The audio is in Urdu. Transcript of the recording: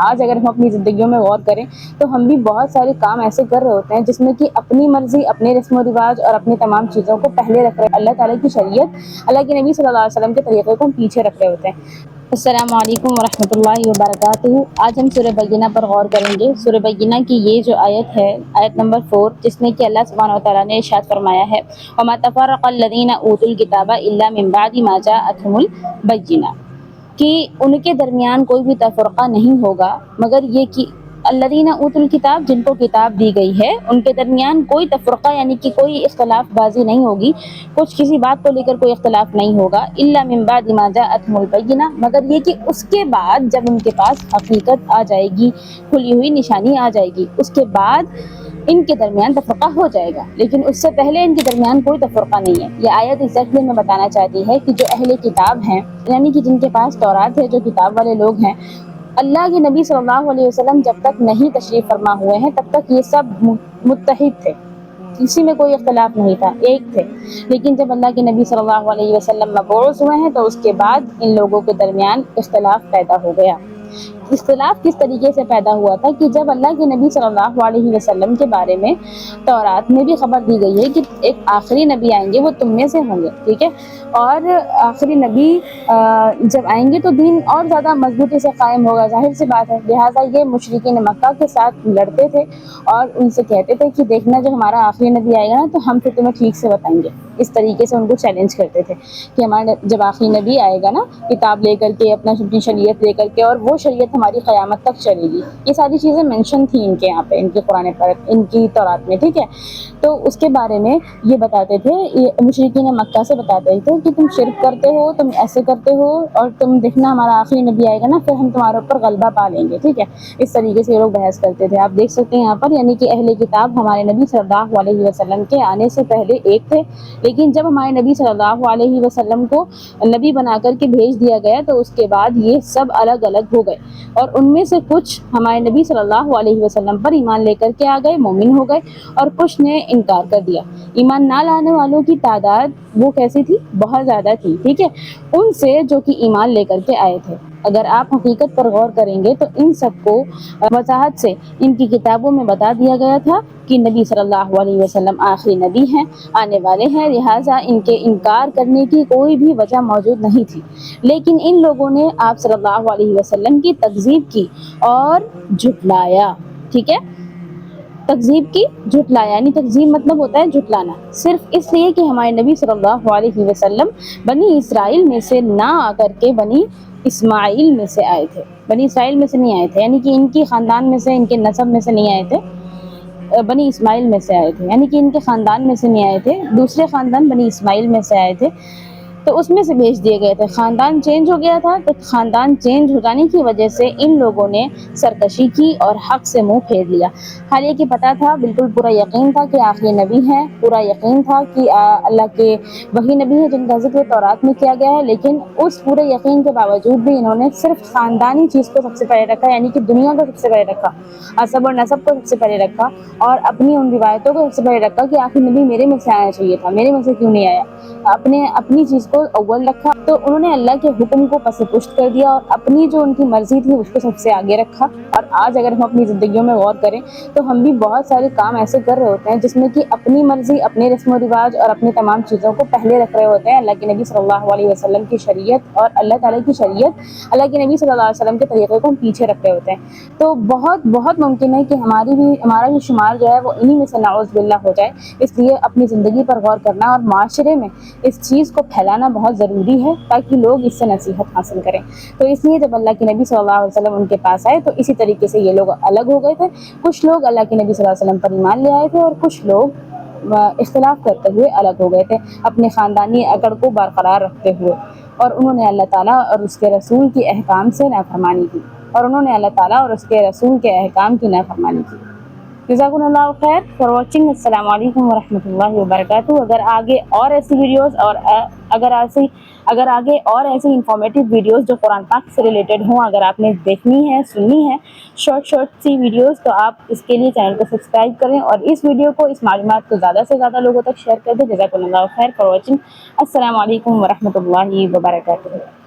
آج اگر ہم اپنی زندگیوں میں غور کریں تو ہم بھی بہت سارے کام ایسے کر رہے ہوتے ہیں جس میں کہ اپنی مرضی، اپنے رسم و رواج اور اپنی تمام چیزوں کو پہلے رکھ رہے ہیں، اللہ تعالیٰ کی شریعت، اللہ کے نبی صلی اللہ علیہ وسلم کے طریقے کو ہم پیچھے رکھ رہے ہوتے ہیں۔ السلام علیکم ورحمۃ اللہ وبرکاتہ۔ آج ہم سورہ بینہ پر غور کریں گے۔ سورہ بینہ کی یہ جو آیت ہے، آیت نمبر 4، جس میں کہ اللہ سبحانہ وتعالیٰ نے ارشاد فرمایا ہے وَمَا تَفَرَّقَ الَّذِينَ أُوتُوا الْكِتَابَ إِلَّا مِن بَعْدِ مَا جَاءَتْهُمُ الْبَيِّنَةُ، کہ ان کے درمیان کوئی بھی تفرقہ نہیں ہوگا مگر یہ کہ الذین اوتوا الکتاب، جن کو کتاب دی گئی ہے، ان کے درمیان کوئی تفرقہ یعنی کہ کوئی اختلاف بازی نہیں ہوگی، کچھ کسی بات کو لے کر کوئی اختلاف نہیں ہوگا، الا من بعد ما جاءتهم البینہ، مگر یہ کہ اس کے بعد جب ان کے پاس حقیقت آ جائے گی، کھلی ہوئی نشانی آ جائے گی، اس کے بعد ان کے درمیان تفرقہ ہو جائے گا، لیکن اس سے پہلے ان کے درمیان کوئی تفرقہ نہیں ہے۔ یہ آیت ایگزیکٹلی میں بتانا چاہتی ہے کہ جو اہل کتاب ہیں، یعنی کہ جن کے پاس تورات ہے، جو کتاب والے لوگ ہیں، اللہ کے نبی صلی اللہ علیہ وسلم جب تک نہیں تشریف فرما ہوئے ہیں تب تک یہ سب متحد تھے، کسی میں کوئی اختلاف نہیں تھا، ایک تھے۔ لیکن جب اللہ کے نبی صلی اللہ علیہ وسلم مبعوث ہوئے ہیں تو اس کے بعد ان لوگوں کے درمیان اختلاف پیدا ہو گیا۔ اختلاف کس طریقے سے پیدا ہوا تھا کہ جب اللہ کے نبی صلی اللہ علیہ وسلم کے بارے میں تورات میں بھی خبر دی گئی ہے کہ ایک آخری نبی آئیں گے، وہ تم میں سے ہوں گے، ٹھیک ہے، اور آخری نبی جب آئیں گے تو دین اور زیادہ مضبوطی سے قائم ہوگا، ظاہر سی بات ہے۔ لہٰذا یہ مشرکین مکہ کے ساتھ لڑتے تھے اور ان سے کہتے تھے کہ دیکھنا جب ہمارا آخری نبی آئے گا نا تو ہم پھر تمہیں ٹھیک سے بتائیں گے۔ اس طریقے سے ان کو چیلنج کرتے تھے کہ ہمارا جب آخری نبی آئے گا نا کتاب لے کر کے، اپنی شریعت لے کر کے، اور وہ شریعت ہماری قیامت تک چلے گی۔ یہ ساری چیزیں مینشن تھیں ان کے یہاں پہ، ان کے قرآن پر، ان کی تورات میں، ٹھیک ہے۔ تو اس کے بارے میں یہ بتاتے تھے، یہ مشرکین مکہ سے بتاتے تھے کہ تم شرک کرتے ہو، تم ایسے کرتے ہو، اور تم دیکھنا ہمارا آخری نبی آئے گا نا پھر ہم تمہارے اوپر غلبہ پا لیں گے، ٹھیک ہے۔ اس طریقے سے یہ لوگ بحث کرتے تھے۔ آپ دیکھ سکتے ہیں یہاں پر، یعنی کہ اہل کتاب ہمارے نبی صلی اللہ علیہ وسلم کے آنے سے پہلے ایک تھے، لیکن جب ہمارے نبی صلی اللہ علیہ وسلم کو نبی بنا کر کے بھیج دیا گیا تو اس کے بعد یہ سب الگ الگ ہو گئے، اور ان میں سے کچھ ہمارے نبی صلی اللہ علیہ وسلم پر ایمان لے کر کے آ گئے، مومن ہو گئے، اور کچھ نے انکار کر دیا۔ ایمان نہ لانے والوں کی تعداد وہ کیسی تھی؟ بہت زیادہ تھی، ٹھیک ہے، ان سے جو کہ ایمان لے کر کے آئے تھے۔ اگر آپ حقیقت پر غور کریں گے تو ان سب کو وضاحت سے ان کی کتابوں میں بتا دیا گیا تھا کہ نبی صلی اللہ علیہ وسلم آخری نبی ہیں، آنے والے ہیں، لہٰذا ان کے انکار کرنے کی کوئی بھی وجہ موجود نہیں تھی۔ لیکن ان لوگوں نے آپ صلی اللہ علیہ وسلم کی تکذیب کی اور جھٹلایا، ٹھیک ہے، تکذیب کی، جھٹلایا، یعنی تکذیب مطلب ہوتا ہے جھٹلانا، صرف اس لیے کہ ہمارے نبی صلی اللہ علیہ وسلم بنی اسرائیل میں سے نہ آ کر کے بنی اسماعیل میں سے آئے تھے، بنی اسرائیل میں سے نہیں آئے تھے، یعنی کہ ان کی خاندان میں سے، ان کے نسب میں سے نہیں آئے تھے، بنی اسماعیل میں سے آئے تھے، یعنی کہ ان کے خاندان میں سے نہیں آئے تھے، دوسرے خاندان بنی اسماعیل میں سے آئے تھے، تو اس میں سے بھیج دیے گئے تھے۔ خاندان چینج ہو گیا تھا، تو خاندان چینج ہو جانے کی وجہ سے ان لوگوں نے سرکشی کی اور حق سے منہ پھیر لیا۔ حالانکہ پتہ تھا، بالکل پورا یقین تھا کہ آخری نبی ہیں، پورا یقین تھا کہ اللہ کے وہی نبی ہیں جن کا ذکر تورات میں کیا گیا ہے، لیکن اس پورے یقین کے باوجود بھی انہوں نے صرف خاندانی چیز کو سب سے پہلے رکھا، یعنی کہ دنیا کو سب سے پہلے رکھا، عصب اور نسب کو سب سے پہلے رکھا، اور اپنی ان روایتوں کو سب سے پہلے رکھا کہ آخری نبی میرے میں سے آنا چاہیے تھا، میرے میں سے کیوں نہیں آیا، اپنی چیز کو اول رکھا۔ تو انہوں نے اللہ کے حکم کو پس پشت کر دیا اور اپنی جو ان کی مرضی تھی اس کو سب سے آگے رکھا۔ اور آج اگر ہم اپنی زندگیوں میں غور کریں تو ہم بھی بہت سارے کام ایسے کر رہے ہوتے ہیں جس میں کہ اپنی مرضی، اپنے رسم و رواج اور اپنی تمام چیزوں کو پہلے رکھ رہے ہوتے ہیں اللہ کے نبی صلی اللہ علیہ وسلم کی شریعت اور اللہ تعالیٰ کی شریعت، اللہ کے نبی صلی اللہ علیہ وسلم کے طریقے کو ہم پیچھے رکھ رہے ہوتے ہیں۔ تو بہت ممکن ہے کہ ہمارا بھی شمار جو ہے وہ انہی میں سے نعوذ باللہ ہو جائے۔ اس لیے اپنی زندگی پر غور کرنا اور معاشرے میں اس چیز کو پھیلانا بہت ضروری ہے تاکہ لوگ اس سے نصیحت حاصل کریں۔ تو اس لیے جب اللہ کے نبی صلی اللہ علیہ وسلم ان کے پاس آئے تو اسی طریقے سے یہ لوگ الگ ہو گئے تھے، کچھ لوگ اللہ کے نبی صلی اللہ علیہ وسلم پر ایمان لے آئے تھے اور کچھ لوگ اختلاف کرتے ہوئے الگ ہو گئے تھے، اپنے خاندانی اکڑ کو برقرار رکھتے ہوئے، اور انہوں نے اللہ تعالیٰ اور اس کے رسول کے احکام سے نافرمانی کی، جزاکم اللہ خیر فار واچنگ۔ السلام علیکم ورحمۃ اللہ وبرکاتہ۔ اگر آگے اور ایسی ویڈیوز اور اگر آگے اور ایسی انفارمیٹیو ویڈیوز جو قرآن پاک سے ریلیٹڈ ہوں اگر آپ نے دیکھنی ہے، سننی ہے، شارٹ سی ویڈیوز، تو آپ اس کے لیے چینل کو سبسکرائب کریں اور اس ویڈیو کو، اس معلومات کو زیادہ سے زیادہ لوگوں تک شیئر کر دیں۔ جزاکم اللہ خیر فار واچنگ۔ السلام علیکم ورحمۃ اللہ وبرکاتہ۔